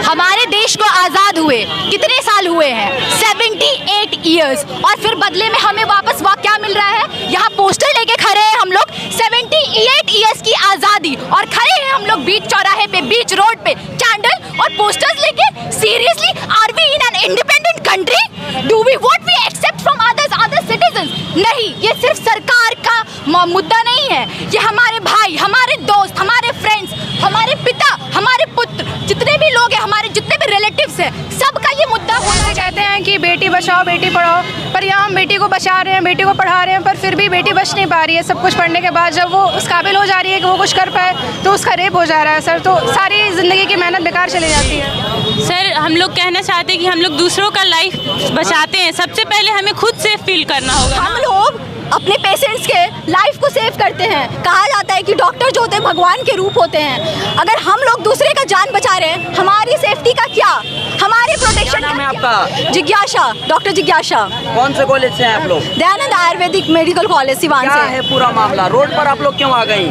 हमारे देश को आज़ाद हुए कितने साल हुए हैं? 78 ईयर्स। और फिर बदले में हमें वापस क्या मिल रहा है? यहाँ पोस्टर लेके खड़े हैं हम लोग, 78 ईयर्स की आज़ादी, और खड़े हैं हम लोग बीच चौराहे पे, बीच रोड पे, कैंडल और पोस्टर्स लेके। Seriously, are we in an independent country? Do we what we expect from other citizens? नहीं, ये सिर्फ सरकार का मुद्दा नहीं है, ये हमारे भाई, हमारे दोस्त, हमारे फ्रेंड्स, हमारे पिता, हमारे पुत्र, जितने भी लोग हैं, हमारे जितने भी रिलेटिव्स हैं, सबका ये मुद्दा होना। कहते हैं कि बेटी बचाओ बेटी पढ़ाओ, पर यहाँ हम बेटी को बचा रहे हैं, बेटी को पढ़ा रहे हैं, पर फिर भी बेटी बच नहीं पा रही है। सब कुछ पढ़ने के बाद जब वो उस काबिल हो जा रही है कि वो कुछ कर पाए, तो उसका रेप हो जा रहा है सर। तो सारी ज़िंदगी की मेहनत बेकार चली जाती है। सर, हम लोग कहना चाहते हैं कि हम लोग दूसरों का लाइफ बचाते हैं, सबसे पहले हमें खुद सेफ फील करना होगा। हम लोग अपने पेशेंट्स के लाइफ को सेव करते हैं। कहा जाता है कि डॉक्टर जो होते हैं भगवान के रूप होते हैं। अगर हम लोग दूसरे का जान बचा रहे हैं, हमारी सेफ्टी का क्या, हमारी प्रोटेक्शन का क्या? आपका जिज्ञासा, डॉक्टर जिज्ञासा। कौन से कॉलेज से हैं आप लोग? दयानंद आयुर्वेदिक मेडिकल कॉलेज सिवान से। क्या है पूरा मामला? रोड पर आप लोग क्यों आ गई?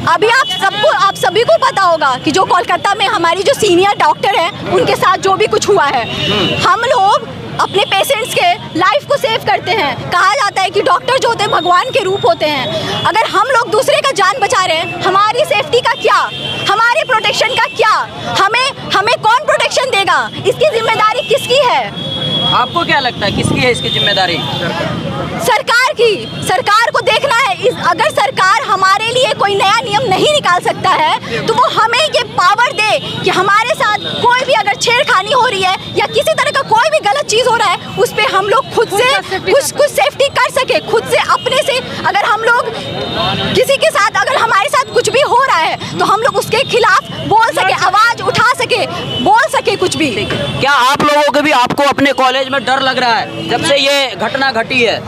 अभी आप सभी को पता होगा कि जो कोलकाता में हमारी जो सीनियर डॉक्टर हैं, उनके साथ जो भी कुछ हुआ है। हम लोग अपने पेशेंट्स के लाइफ को सेव करते हैं। कहा जाता है कि डॉक्टर जो होते हैं भगवान के रूप होते हैं। अगर हम लोग दूसरे का जान बचा रहे हैं, हमारी सेफ्टी का क्या, हमारे प्रोटेक्शन का क्या? हमें कौन प्रोटेक्शन देगा? इसकी जिम्मेदारी किसकी है? आपको क्या लगता है किसकी है इसकी जिम्मेदारी? सरकार की। सरकार को देखना है। अगर सरकार हमारे लिए कोई नया नियम नहीं निकाल सकता है, तो वो हमें ये पावर दे कि हमारे साथ कोई भी अगर छेड़खानी हो रही है या किसी तरह का कोई भी गलत चीज़ हो रहा है, उस पे हम लोग खुद से कुछ सेफ्टी कर सके, खुद से अपने से। अगर हम लोग किसी के साथ, अगर हमारे साथ कुछ भी हो रहा है, तो हम लोग उसके खिलाफ बोल सके, आवाज़ उठा सके, बोल सके कुछ भी। क्या आप लोगों को भी आपको अपने कॉलेज में डर लग रहा है जब से ये घटना घटी है?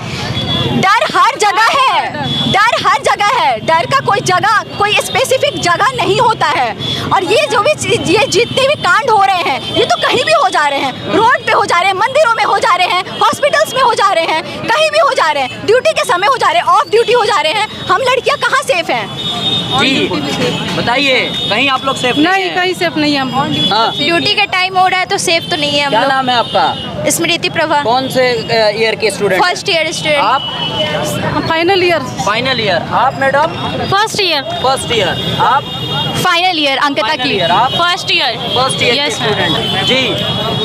डर हर जगह है, डर हर जगह है। डर का कोई स्पेसिफिक जगह नहीं होता है। और ये जो भी ये जितने भी कांड हो रहे हैं, ये तो कहीं भी हो जा रहे हैं। रोड पे हो जा रहे हैं, मंदिरों में हो जा रहे हैं, हॉस्पिटल्स में हो जा रहे हैं, कहीं भी हो जा रहे हैं। ड्यूटी के समय हो जा रहे हैं, ऑफ ड्यूटी हो जा रहे हैं। हम लड़कियां कहाँ सेफ हैं? जी बताइए, कहीं आप लोग सेफ नहीं, कहीं सेफ नहीं है हम। ड्यूटी का टाइम हो रहा है तो सेफ तो नहीं है हम क्या लोग। नाम है आपका? स्मृति प्रभा। कौन से ईयर के स्टूडेंट? First year student. आप? Final year. Final year. आप madam? First year. First year. आप? Final year. अंकिता की आप? First year. First year Yes, student. जी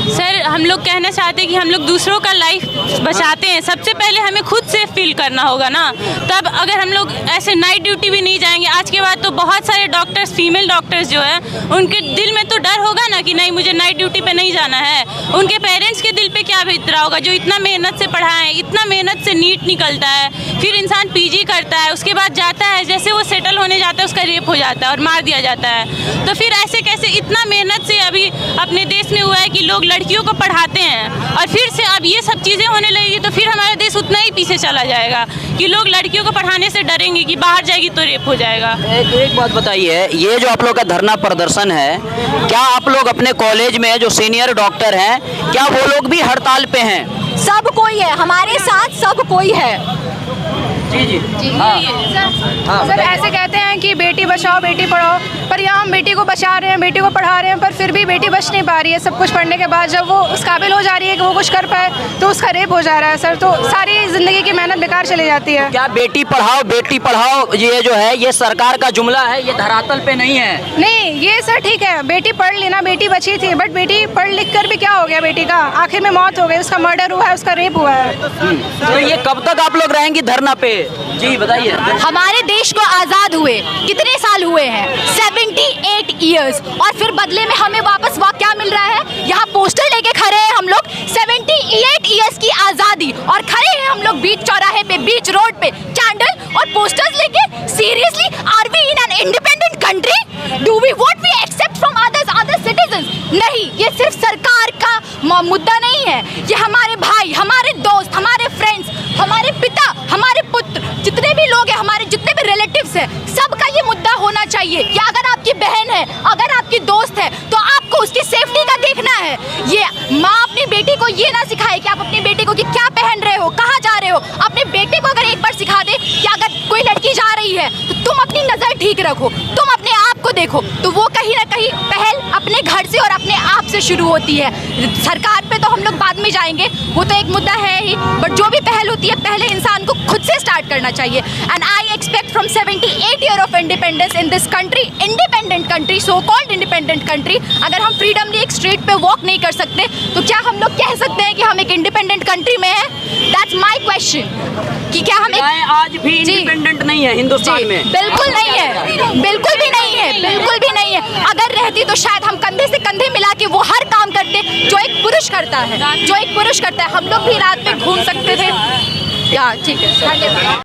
सर, हम लोग कहना चाहते हैं कि हम लोग दूसरों का लाइफ बचाते हैं, सबसे पहले हमें खुद सेफ फील करना होगा ना। तब अगर हम लोग ऐसे नाइट ड्यूटी भी नहीं जाएंगे, आज के बाद तो बहुत सारे डॉक्टर्स, फीमेल डॉक्टर्स जो है, उनके दिल में तो डर होगा ना कि नहीं, मुझे नाइट ड्यूटी पे नहीं जाना है। उनके पेरेंट्स के दिल पे क्या बीत रहा होगा, जो इतना मेहनत से पढ़ाएं, इतना मेहनत से नीट निकलता है, फिर इंसान पीजी करता है, उसके बाद जाता है, जैसे वो सेटल होने जाता है उसका रेप हो जाता है और मार दिया जाता है। तो फिर ऐसे कैसे? इतना मेहनत से अभी अपने देश में हुआ है कि लोग लड़कियों को पढ़ाते हैं, और फिर से अब ये सब चीज़ें होने लगेगी तो फिर हमारा देश उतना ही पीछे चला जाएगा कि लोग लड़कियों को पढ़ाने से डरेंगे कि बाहर जाएगी तो रेप हो जाएगा। एक बात बताइए, ये जो आप लोग का धरना प्रदर्शन है, क्या आप लोग अपने कॉलेज में जो सीनियर डॉक्टर हैं, क्या वो लोग भी हड़ताल पे हैं? सब कोई है हमारे साथ, सब कोई है। जी जी सर, ऐसे कहते हैं कि बेटी बचाओ बेटी पढ़ाओ, पर यहाँ हम बेटी को बचा रहे हैं, बेटी को पढ़ा रहे हैं, पर फिर भी बेटी बच नहीं पा रही है। सब कुछ पढ़ने के बाद जब वो उस काबिल हो जा रही है कि वो कुछ कर पाए, तो उसका रेप हो जा रहा है सर। तो सारी ज़िंदगी की मेहनत बेकार चली जाती है। क्या बेटी पढ़ाओ ये जो है, ये सरकार का जुमला है, ये धरातल पे नहीं है? नहीं, ये सर ठीक है, बेटी पढ़ लेना, बेटी बची थी, बट बेटी पढ़ लिख कर भी क्या हो गया बेटी का? आखिर में मौत हो गई, उसका मर्डर हुआ है, उसका रेप हुआ है। तो ये कब तक आप लोग रहेंगी धरना पे? जी बताइए। हमारे देश को आज़ाद हुए कितने साल हुए हैं? 78 ईयर्स। और फिर बदले में हमें वापस क्या मिल रहा है? यहाँ पोस्टर लेके खड़े हैं हम लोग, 78 ईयर्स की आज़ादी, और खड़े हैं हम लोग बीच चौराहे पे, बीच रोड पे, कैंडल और पोस्टर्स लेके। Seriously, are we in an independent country? Do we what we expect from other citizens? नहीं, ये सिर्फ सरकार का मुद्दा नहीं है, ये हमारे भाई, हमारे दोस्त, हमारे फ्रेंड्स, हमारे पिता, हमारे पुत्र, जितने भी लोग हैं, हमारे जितने भी रिलेटिव्स हैं, सबका ये मुद्दा होना चाहिए। या अगर आपकी बहन है, अगर आपकी दोस्त है, तो आपको उसकी सेफ्टी का देखना है। ये माँ अपनी बेटी को ये ना सिखाए कि आप अपनी बेटी को कि क्या पहन रहे हो, कहाँ जा रहे हो। अपने बेटे को अगर एक बार सिखा दे कि अगर कोई लड़की जा रही है तो तुम अपनी नज़र ठीक रखो, तुम अपने आप को देखो, तो वो कहीं ना कहीं पहल अपने घर से और अपने आप से शुरू होती है। सरकार पे तो हम लोग बाद में जाएंगे, वो तो एक मुद्दा है ही, बट जो भी पहल होती है पहले इंसान को खुद से स्टार्ट करना चाहिए। And I expect from 78 year of independence in this country, independent country, so called independent country, अगर हम फ्रीडमली एक स्ट्रीट पे वॉक नहीं कर सकते तो क्या हम लोग कह सकते हैं कि हम एक इंडिपेंडेंट कंट्री में हैं? दैट्स माई क्वेश्चन कि क्या हम एक आज भी इंडिपेंडेंट नहीं है हिंदुस्तान में? बिल्कुल नहीं है, बिल्कुल भी नहीं है, बिल्कुल भी नहीं है। अगर रहती तो शायद हम कंधे से कंधे मिला के वो हर काम करते जो एक पुरुष करता है, जो एक पुरुष करता है। हम लोग भी रात में घूम सकते थे। या ठीक है, धन्यवाद।